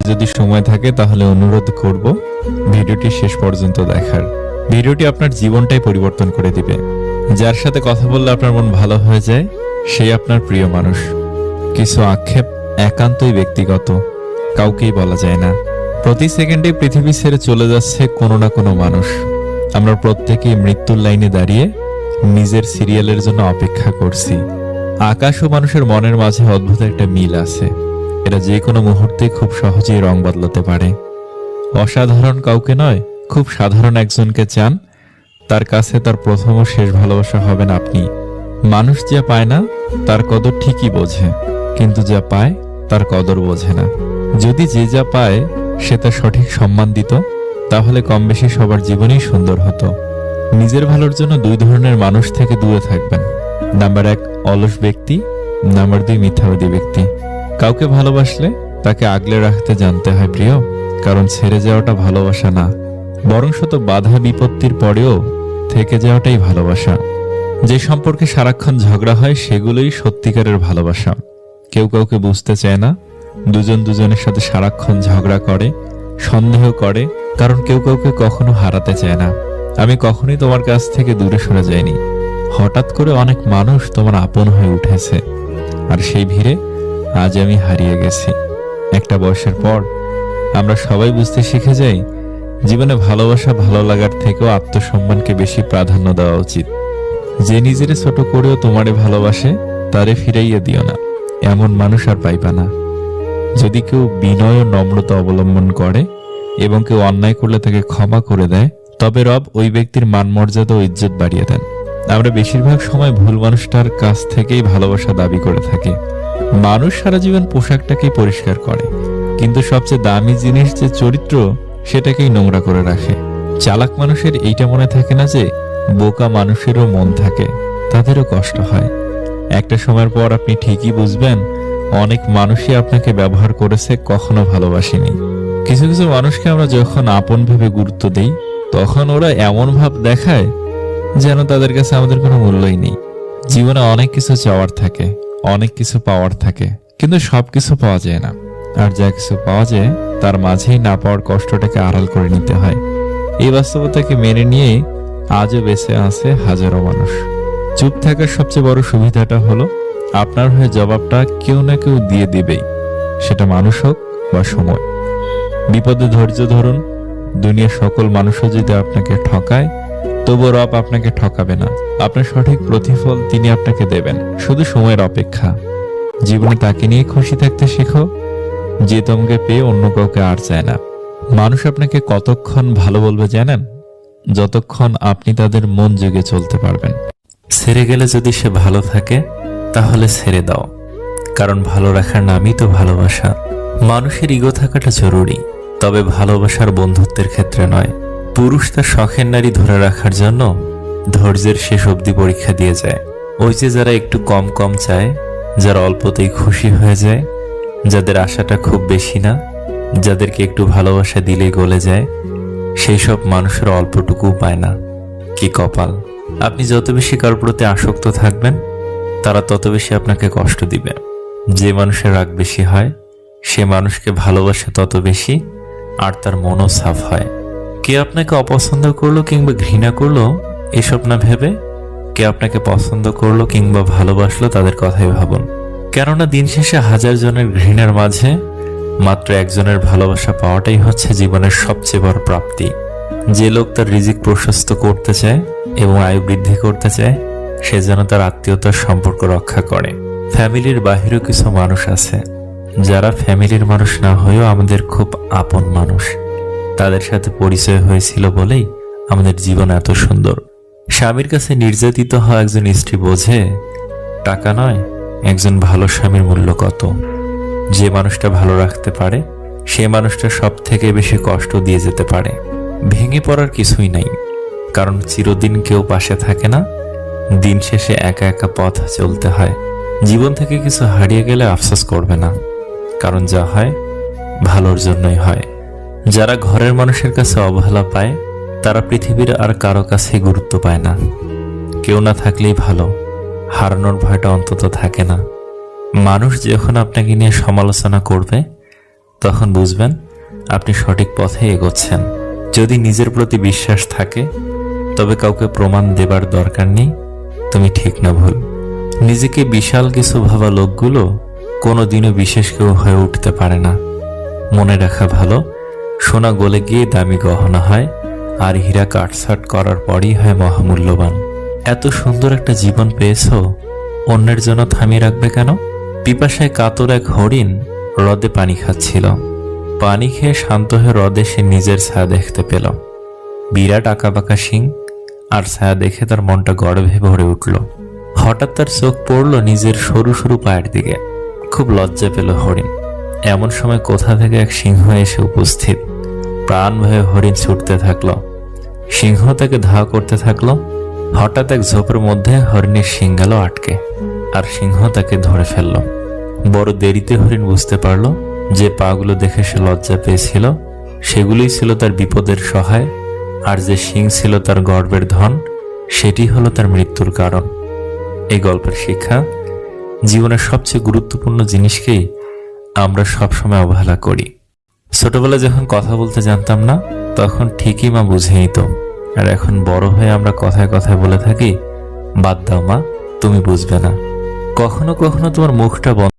যদি সময় থাকে তাহলে অনুরোধ করব ভিডিওটি শেষ পর্যন্ত দেখার। ভিডিওটি আপনার জীবনটাই পরিবর্তন করে দিবে। যার সাথে কথা বললে আপনার মন ভালো হয়ে যায় সেই আপনার প্রিয় মানুষ। কিছু আক্ষেপ একান্তই ব্যক্তিগত, কাউকেই বলা যায় না। প্রতি সেকেন্ডে পৃথিবী ছেড়ে চলে যাচ্ছে কোনো না কোনো মানুষ। আমরা প্রত্যেকেই মৃত্যুর লাইনে দাঁড়িয়ে নিজের সিরিয়ালের জন্য অপেক্ষা করছি। আকাশ ও মানুষের মনের মাঝে অদ্ভুত একটা মিল আছে। এরা যে কোনো মুহূর্তে খুব সহজেই রং বদলাতে পারে। অসাধারণ কাউকে নয়, খুব সাধারণ একজনকে চান, তার কাছে তার প্রথম ও শেষ ভালোবাসা হবেন আপনি। মানুষ যা পায় না তার কদর ঠিকই বোঝে, কিন্তু যা পায় তার কদর বোঝে না। যদি যে যা পায় সে তার সঠিক সম্মান দিত, তাহলে কম বেশি সবার জীবনই সুন্দর হতো। নিজের ভালোর জন্য দুই ধরনের মানুষ থেকে দূরে থাকবেন। নাম্বার 1 অলস ব্যক্তি, নাম্বার 2 মিথ্যাবাদী ব্যক্তি। কাউকে ভালোবাসলে তাকে আগলে রাখতে জানতে হয় প্রিয়, কারণ ছেড়ে যাওয়াটা ভালোবাসা না, বরং শত বাধা বিপত্তির পরেও থেকে যাওয়াটাই ভালোবাসা। যে সম্পর্কে সারাক্ষণ ঝগড়া হয় সেগুলোই সত্যিকারের ভালোবাসা। কেউ কাউকে বুঝতে চায় না, দুজন দুজনের সাথে সারাক্ষণ ঝগড়া করে, সন্দেহ করে, কারণ কেউ কাউকে কখনো হারাতে চায় না। আমি কখনোই তোমার কাছ থেকে দূরে সরে যাইনি। হঠাৎ করে অনেক মানুষ তোমার আপন হয়ে উঠেছে, আর সেই ভিড়ে আজ আমি হারিয়ে গেছি। একটা বয়সের পর আমরা সবাই বুঝতে শিখে যাই জীবনে ভালোবাসা ভালো লাগার থেকেও আত্মসম্মানকে বেশি প্রাধান্য দেওয়া উচিত। যে নিজের ছোট করেও তোমারে ভালোবাসে তারে ফিরাইয়া দিও না, এমন মানুষ আর পাইবা না। যদি কেউ বিনয় ও নম্রতা অবলম্বন করে এবং কেউ অন্যায় করলে তাকে ক্ষমা করে দেয়, তবে রব ওই ব্যক্তির মান মর্যাদা ও ইজ্জত বাড়িয়ে দেন। আমরা বেশিরভাগ সময় ভুল মানুষটার কাছ থেকেই ভালোবাসা দাবি করে থাকি। মানুষ সারা জীবন পোশাকটাকেই পরিষ্কার করে, কিন্তু সবচেয়ে দামি জিনিস যে চরিত্র সেটাকেই নোংরা করে রাখে। চালাক মানুষের এইটা মনে থাকে না যে বোকা মানুষেরও মন থাকে, তাদেরও কষ্ট হয়। একটা সময়ের পর আপনি ঠিকই বুঝবেন অনেক মানুষই আপনাকে ব্যবহার করেছে, কখনো ভালোবাসেনি। কিছু কিছু মানুষকে আমরা যখন আপন ভেবে গুরুত্ব দেই, তখন ওরা এমন ভাব দেখায় যেন তাদের কাছে আমাদের কোনো মূল্যই নেই। জীবনে অনেক কিছু চাওয়ার থাকে, অনেক কিছু পাওয়ার থাকে, কিন্তু সবকিছু পাওয়া যায় না। আর যা কিছু পাওয়া যায় তার মাঝেই না পাওয়ার কষ্টটাকে আড়াল করে নিতে হয়। এই বাস্তবতাকে মেনে নিয়ে আজও বেঁচে আছে হাজারো মানুষ। চুপ থাকার সবচেয়ে বড় সুবিধাটা হলো আপনার হয়ে জবাবটা কেউ না কেউ দিয়ে দিবেই, সেটা মানুষ হোক বা সময়। বিপদে ধৈর্য ধরুন। দুনিয়ার সকল মানুষও যদি আপনাকে ঠকায়, তবুও রব আপনাকে ঠকাবে না। আপনার সঠিক প্রতিফল তিনি আপনাকে দেবেন, শুধু সময়ের অপেক্ষা। জীবনে তাকে নিয়ে খুশি থাকতে শেখো যে তোমাকে পেয়ে অন্য কাউকে আর চায় না। মানুষ আপনাকে কতক্ষণ ভালো বলবে জানেন? যতক্ষণ আপনি তাদের মন জুগে চলতে পারবেন। ছেড়ে গেলে যদি সে ভালো থাকে তাহলে ছেড়ে দাও, কারণ ভালো রাখার নামই তো ভালোবাসা। মানুষের ইগো থাকাটা জরুরি, তবে ভালোবাসার বন্ধুত্বের ক্ষেত্রে নয়। পুরুষ তার শখের নারী ধরে রাখার জন্য ধৈর্যের শেষ অবধি পরীক্ষা দিয়ে যায়। ওই যে যারা একটু কম কম চায়, যারা অল্পতেই খুশি হয়ে যায়, যাদের আশাটা খুব বেশি না, যাদেরকে একটু ভালোবাসা দিলেই গলে যায়, সেই সব মানুষের অল্পটুকুও পায় না। কি কপাল! আপনি যত বেশি কারোর প্রতি আসক্ত থাকবেন, তারা তত বেশি আপনাকে কষ্ট দিবে। যে মানুষের রাগ বেশি হয় সে মানুষকে ভালোবাসে তত বেশি, আর তার মনও সাফ হয়। কে আপনাকে অপছন্দ করলো কিংবা ঘৃণা করলো এসব না ভেবে কে আপনাকে পছন্দ করলো কিংবা ভালোবাসলো তাদের কথাই ভাবুন। কেননা দিন শেষে হাজার জনের ঘৃণার মাঝে মাত্র একজনের ভালোবাসা পাওয়াটাই হচ্ছে জীবনের সবচেয়ে বড় প্রাপ্তি। যে লোক তার রিজিক প্রশস্ত করতে চায় এবং আয়ু বৃদ্ধি করতে চায়, সে যেন তার আত্মীয়তার সম্পর্ক রক্ষা করে। ফ্যামিলির বাহিরেও কিছু মানুষ আছে যারা ফ্যামিলির মানুষ না হয়েও আমাদের খুব আপন মানুষ। তাদের সাথে পরিচয় হয়েছিল বলেই আমাদের জীবন এত সুন্দর। স্বামীর কাছে নির্যাতিত হওয়া একজন স্ত্রী বোঝে টাকা নয়, একজন ভালো স্বামীর মূল্য কত। যে মানুষটা ভালো রাখতে পারে সে মানুষটা সব থেকে বেশি কষ্ট দিয়ে যেতে পারে। ভেঙে পড়ার কিছুই নাই, কারণ চিরদিন কেউ পাশে থাকে না। দিন শেষে একা একা পথ চলতে হয়। জীবন থেকে কিছু হারিয়ে গেলে আফসোস করবে না, কারণ যা হয় ভালোর জন্যই হয়। যারা ঘরের মানুষের কাছে অবহেলা পায় তারা পৃথিবীর আর কারো কাছে গুরুত্ব পায় না। কেউ না থাকলেই ভালো, হারানোর ভয়টা অন্তত থাকে না। মানুষ যখন আপনাকে নিয়ে সমালোচনা করবে তখন বুঝবেন আপনি সঠিক পথে এগোচ্ছেন। যদি নিজের প্রতি বিশ্বাস থাকে, তবে কাউকে প্রমাণ দেবার দরকার নেই তুমি ঠিক না ভুল। নিজেকে বিশাল কিছু ভাবা লোকগুলো কোনোদিনও বিশেষ কেউ হয়ে উঠতে পারে না। মনে রাখা ভালো, সোনা গলে গিয়ে দামি গহনা হয়, আর হীরা কাটছাট করার পরই হয় মহামূল্যবান। এত সুন্দর একটা জীবন পেয়েছো, অন্যের জন্য থামিয়ে রাখবে কেন? পিপাসায় কাতর এক হরিণ হ্রদে পানি খাচ্ছিল। পানি খেয়ে শান্ত হয়ে হ্রদে সে নিজের ছায়া দেখতে পেল। বিরাট আঁকাবাঁকা শিং, আর ছায়া দেখে তার মনটা গর্বে ভরে উঠল। হঠাৎ তার চোখ পড়ল নিজের সরু সরু পায়ের দিকে। খুব লজ্জা পেল হরিণ। এমন সময় কোথা থেকে এক সিংহ এসে উপস্থিত। প্রাণ ভয়ে হরিণ ছুটতে থাকলো। সিংহ তাকে ধাওয়া করতে থাকলো। হঠাৎ এক ঝোপের মধ্যে হরিণের শিং গেল আটকে, আর সিংহ তাকে ধরে ফেলল। বড় দেরিতে হরিণ বুঝতে পারল যে পাগুলো দেখে সে লজ্জা পেয়েছিল সেগুলোই ছিল তার বিপদের সহায়, আর যে শিং ছিল তার গর্বের ধন, সেটি হলো তার মৃত্যুর কারণ। এই গল্পের শিক্ষা, জীবনের সবচেয়ে গুরুত্বপূর্ণ জিনিসকেই আমরা সবসময় অবহেলা করি। ছোটবেলায় যখন কথা বলতে জানতাম না, তখন ঠিকই মা বুঝিয়ে নিত। আর এখন বড় হয়ে আমরা কথায় কথায় বলে থাকি, বাদ দাও মা, তুমি বুঝবে না। কখনো কখনো তোমার মুখটা বন্ধ